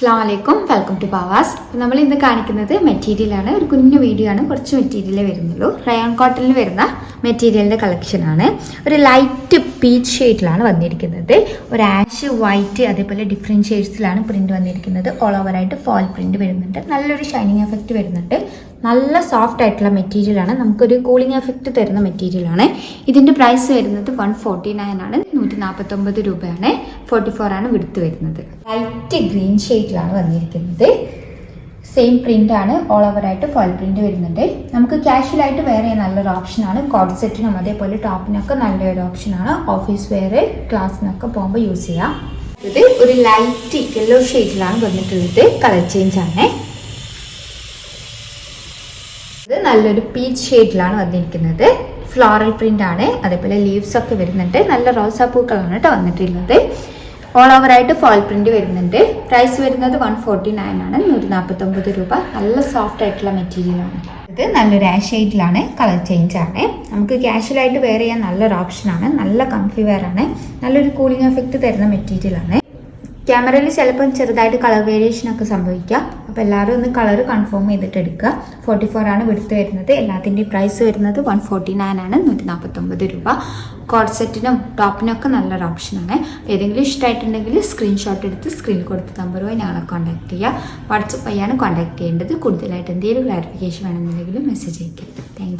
അസ്സലാമലൈക്കും, welcome to പാവാസ്. നമ്മൾ ഇന്ന് കാണിക്കുന്നത് മെറ്റീരിയലാണ്. ഒരു കുഞ്ഞു വീഡിയോ ആണ്, കുറച്ച് മെറ്റീരിയലേ വരുന്നുള്ളൂ. റയോൺ കോട്ടണിൽ വരുന്ന മെറ്റീരിയലിൻ്റെ കളക്ഷനാണ്. ഒരു ലൈറ്റ് പീച്ച് ഷെയ്ഡിലാണ് വന്നിരിക്കുന്നത്. ഒരു ആഷ്, വൈറ്റ്, അതേപോലെ ഡിഫറെൻറ്റ് ഷെയ്ഡ്സിലാണ് പ്രിൻറ്റ് വന്നിരിക്കുന്നത്. ഓൾ ഓവറായിട്ട് ഫോൾ പ്രിൻറ്റ് വരുന്നുണ്ട്. നല്ലൊരു ഷൈനിങ് എഫക്റ്റ് വരുന്നുണ്ട്. നല്ല സോഫ്റ്റ് ആയിട്ടുള്ള മെറ്റീരിയലാണ്. നമുക്കൊരു കൂളിംഗ് എഫക്റ്റ് തരുന്ന മെറ്റീരിയലാണ്. ഇതിൻ്റെ പ്രൈസ് വരുന്നത് 149 ആണ്. 149 രൂപയാണ്. 44 ആണ് വിടുത്ത് വരുന്നത്. ലൈറ്റ് ഗ്രീൻ ഷെയ്ഡിലാണ് വന്നിരിക്കുന്നത്. സെയിം പ്രിന്റ് ആണ്. ഓൾ ഓവർ ആയിട്ട് ഫോൾ പ്രിന്റ് വരുന്നുണ്ട്. നമുക്ക് കാഷ്വൽ ആയിട്ട് വേറെ നല്ലൊരു ഓപ്ഷനാണ്. കോഡ് സെറ്റിനും അതേപോലെ ടോപ്പിനൊക്കെ നല്ലൊരു ഓപ്ഷനാണ്. ഓഫീസ് വെയർ, ക്ലാസ്സിനൊക്കെ പോകുമ്പോൾ യൂസ് ചെയ്യാം. ഇത് ഒരു ലൈറ്റ് യെല്ലോ ഷെയ്ഡിലാണ് വന്നിട്ടുള്ളത്. കളർ ചേഞ്ച് ആണ്. ഇത് നല്ലൊരു പീച്ച് ഷെയ്ഡിലാണ് വന്നിരിക്കുന്നത്. ഫ്ലോറൽ പ്രിന്റ് ആണ്. അതേപോലെ ലീവ്സ് ഒക്കെ വരുന്നുണ്ട്. നല്ല റോസാപ്പൂക്കളാണ് കേട്ടോ വന്നിട്ടുള്ളത്. ഓൾ ഓവർ ആയിട്ട് ഫോൾ പ്രിന്റ് വരുന്നുണ്ട്. പ്രൈസ് വരുന്നത് 149 ആണ്. 149 രൂപ. നല്ല സോഫ്റ്റ് ആയിട്ടുള്ള മെറ്റീരിയൽ ആണ്. ഇത് നല്ലൊരു ആഷ് ഷെയ്ഡിലാണ്. കളർ ചേഞ്ച് ആണ്. നമുക്ക് കാഷ്വൽ ആയിട്ട് വെയർ ചെയ്യാൻ നല്ലൊരു ഓപ്ഷനാണ്. നല്ല കംഫി വെയർ ആണ്. നല്ലൊരു കൂളിംഗ് എഫക്റ്റ് തരുന്ന മെറ്റീരിയൽ ആണ്. ക്യാമറയിൽ ചിലപ്പോൾ ചെറുതായിട്ട് കളർ വേരിയേഷൻ ഒക്കെ സംഭവിക്കാം. അപ്പോൾ എല്ലാവരും ഒന്ന് കളർ കൺഫേം ചെയ്തിട്ട് എടുക്കുക. 44 ആണ് വിടുത്ത് വരുന്നത്. എല്ലാത്തിൻ്റെയും പ്രൈസ് വരുന്നത് 149 ആണ്. 149 രൂപ. കോഡ് സെറ്റിനും ടോപ്പിനൊക്കെ നല്ലൊരു ഓപ്ഷനാണ്. ഏതെങ്കിലും ഇഷ്ടമായിട്ടുണ്ടെങ്കിൽ സ്ക്രീൻഷോട്ട് എടുത്ത് സ്ക്രീനിൽ കൊടുത്ത നമ്പറുമായി ഞങ്ങളെ കോൺടാക്ട് ചെയ്യുക. വാട്സപ്പ് വഴിയാണ് കോൺടാക്ട് ചെയ്യേണ്ടത്. കൂടുതലായിട്ട് എന്തെങ്കിലും ക്ലാരിഫിക്കേഷൻ വേണമെന്നുണ്ടെങ്കിൽ മെസ്സേജ് അയക്കുക. Thank you.